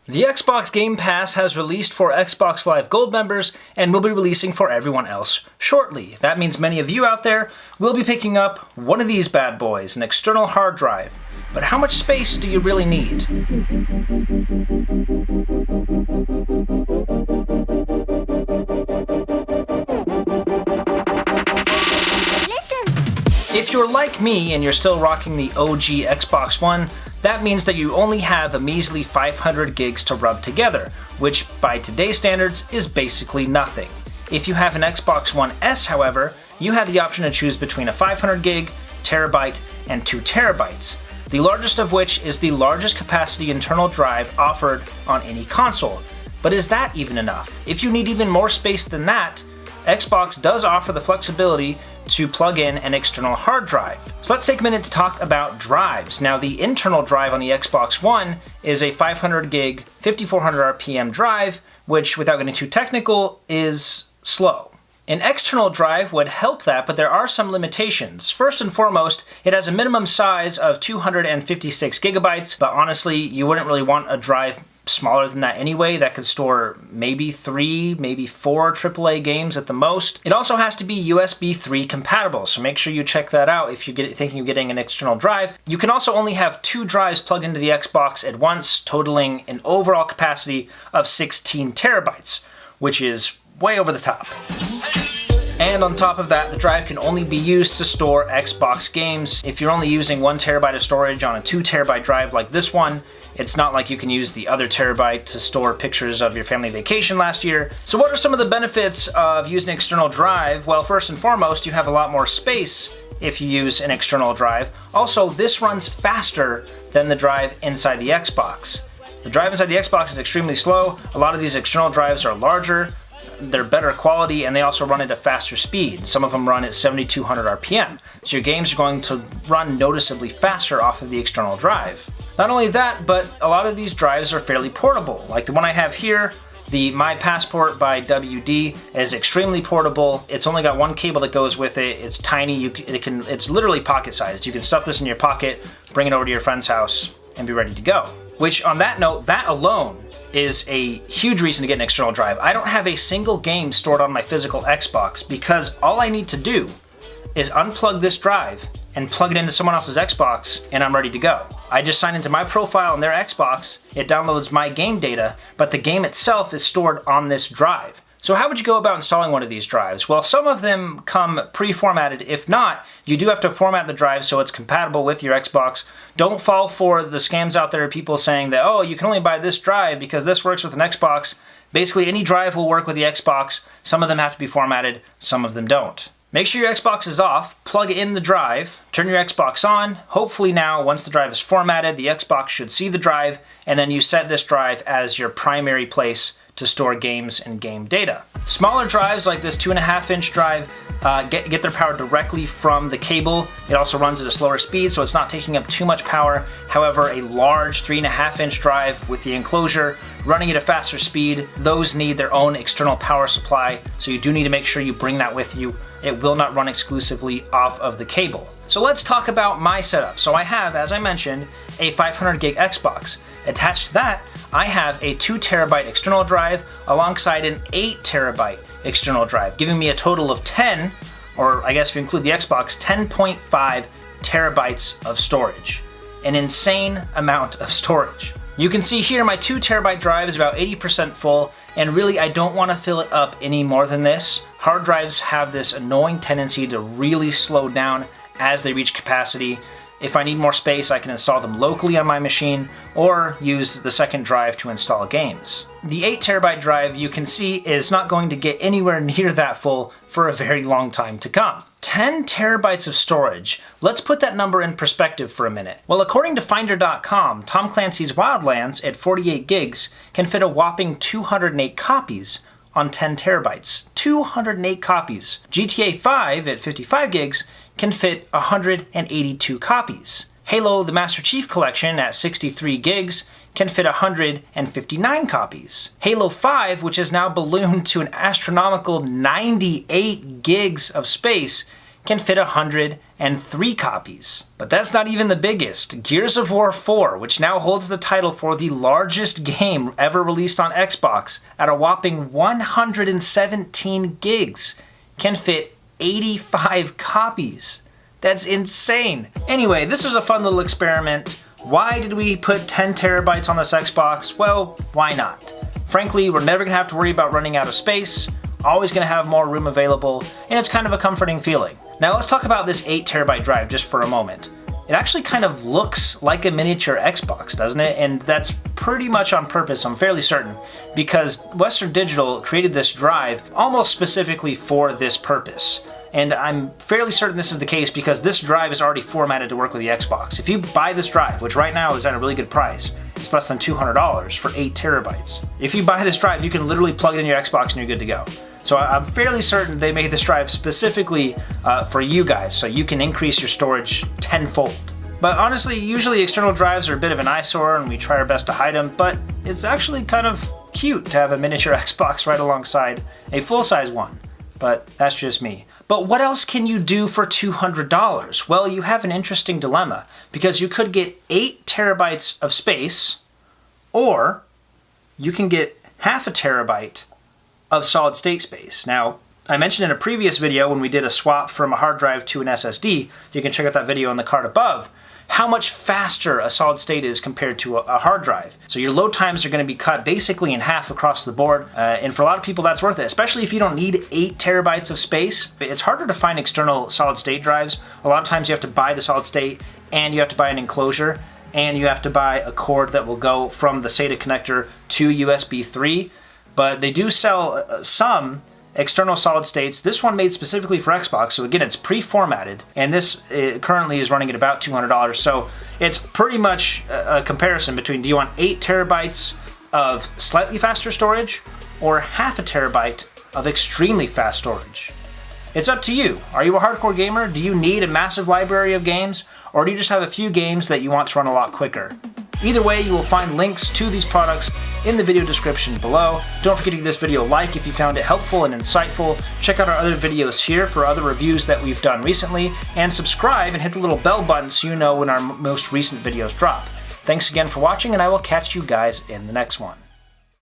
The Xbox Game Pass has released for Xbox Live Gold members and will be releasing for everyone else shortly. That means many of you out there will be picking up one of these bad boys, an external hard drive. But how much space do you really need? If you're like me and you're still rocking the OG Xbox One, that means that you only have a measly 500 gigs to rub together, which by today's standards is basically nothing. If you have an Xbox One S, however, you have the option to choose between a 500 gig, terabyte, and 2 terabytes, the largest of which is the largest capacity internal drive offered on any console. But is that even enough? If you need even more space than that, Xbox does offer the flexibility to plug in an external hard drive. So let's take a minute to talk about drives. Now, the internal drive on the Xbox One is a 500 gig, 5400 RPM drive, which, without getting too technical, is slow. An external drive would help that, but there are some limitations. First and foremost, it has a minimum size of 256 gigabytes, but honestly, you wouldn't really want a drive smaller than that anyway. That could store maybe 3, maybe 4 AAA games at the most. It also has to be USB 3 compatible, so make sure you check that out if you're thinking of getting an external drive. You can also only have 2 drives plugged into the Xbox at once, totaling an overall capacity of 16 terabytes, which is way over the top. And on top of that, the drive can only be used to store Xbox games. If you're only using 1 terabyte of storage on a 2 terabyte drive like this one, it's not like you can use the other terabyte to store pictures of your family vacation last year. So what are some of the benefits of using an external drive? Well, first and foremost, you have a lot more space if you use an external drive. Also, this runs faster than the drive inside the Xbox. The drive inside the Xbox is extremely slow. A lot of these external drives are larger, they're better quality, and they also run at a faster speed. Some of them run at 7200 RPM. So your games are going to run noticeably faster off of the external drive. Not only that, but a lot of these drives are fairly portable. Like the one I have here, the My Passport by WD, is extremely portable. It's only got 1 cable that goes with it. It's tiny. It's literally pocket sized. You can stuff this in your pocket, bring it over to your friend's house, and be ready to go. Which, on that note, that alone is a huge reason to get an external drive. I don't have a single game stored on my physical Xbox because all I need to do is unplug this drive and plug it into someone else's Xbox, and I'm ready to go. I just sign into my profile on their Xbox, it downloads my game data, but the game itself is stored on this drive. So how would you go about installing one of these drives? Well, some of them come pre-formatted. If not, you do have to format the drive so it's compatible with your Xbox. Don't fall for the scams out there, people saying that, oh, you can only buy this drive because this works with an Xbox. Basically, any drive will work with the Xbox. Some of them have to be formatted, some of them don't. Make sure your Xbox is off, plug in the drive, turn your Xbox on. Hopefully now, once the drive is formatted, the Xbox should see the drive, and then you set this drive as your primary place to store games and game data. Smaller drives like this 2.5-inch drive get their power directly from the cable. It also runs at a slower speed, so it's not taking up too much power. However, a large 3.5-inch drive with the enclosure running at a faster speed, those need their own external power supply, so you do need to make sure you bring that with you. It will not run exclusively off of the cable. So let's talk about my setup. So I have, as I mentioned, a 500 gig Xbox. Attached to that, I have a 2 terabyte external drive alongside an 8 terabyte external drive, giving me a total of 10, or I guess if you include the Xbox, 10.5 terabytes of storage. An insane amount of storage. You can see here my 2 terabyte drive is about 80% full, and really I don't want to fill it up any more than this. Hard drives have this annoying tendency to really slow down as they reach capacity. If I need more space, I can install them locally on my machine or use the second drive to install games. The 8 terabyte drive, you can see, is not going to get anywhere near that full for a very long time to come. 10 terabytes of storage. Let's put that number in perspective for a minute. Well, according to Finder.com, Tom Clancy's Wildlands at 48 gigs can fit a whopping 208 copies on 10 terabytes. 208 copies. GTA 5 at 55 gigs can fit 182 copies. Halo the Master Chief Collection at 63 gigs can fit 159 copies. Halo 5, which has now ballooned to an astronomical 98 gigs of space, can fit 103 copies. But that's not even the biggest. Gears of War 4, which now holds the title for the largest game ever released on Xbox at a whopping 117 gigs, can fit 85 copies. That's insane. Anyway, this was a fun little experiment. Why did we put 10 terabytes on this Xbox? Well, why not? Frankly, we're never gonna have to worry about running out of space, always gonna have more room available, and it's kind of a comforting feeling. Now let's talk about this 8 terabyte drive just for a moment. It actually kind of looks like a miniature Xbox, doesn't it? And that's pretty much on purpose, I'm fairly certain, because Western Digital created this drive almost specifically for this purpose. And I'm fairly certain this is the case because this drive is already formatted to work with the Xbox. If you buy this drive, which right now is at a really good price, it's less than $200 for 8 terabytes. If you buy this drive, you can literally plug it in your Xbox and you're good to go. So I'm fairly certain they made this drive specifically for you guys, so you can increase your storage tenfold. But honestly, usually external drives are a bit of an eyesore and we try our best to hide them, but it's actually kind of cute to have a miniature Xbox right alongside a full-size one. But that's just me. But what else can you do for $200? Well, you have an interesting dilemma, because you could get 8 terabytes of space, or you can get half a terabyte of solid state space. Now, I mentioned in a previous video when we did a swap from a hard drive to an SSD, you can check out that video on the card above, how much faster a solid state is compared to a hard drive. So your load times are going to be cut basically in half across the board, and for a lot of people that's worth it, especially if you don't need 8 terabytes of space. It's harder to find external solid state drives. A lot of times you have to buy the solid state, and you have to buy an enclosure, and you have to buy a cord that will go from the SATA connector to USB 3. But they do sell some external solid states. This one made specifically for Xbox, so again, it's pre-formatted, and this currently is running at about $200. So it's pretty much a comparison between, do you want 8 terabytes of slightly faster storage or half a terabyte of extremely fast storage? It's up to you. Are you a hardcore gamer? Do you need a massive library of games, or do you just have a few games that you want to run a lot quicker? Either way, you will find links to these products in the video description below. Don't forget to give this video a like if you found it helpful and insightful. Check out our other videos here for other reviews that we've done recently, and subscribe and hit the little bell button so you know when our most recent videos drop. Thanks again for watching, and I will catch you guys in the next one.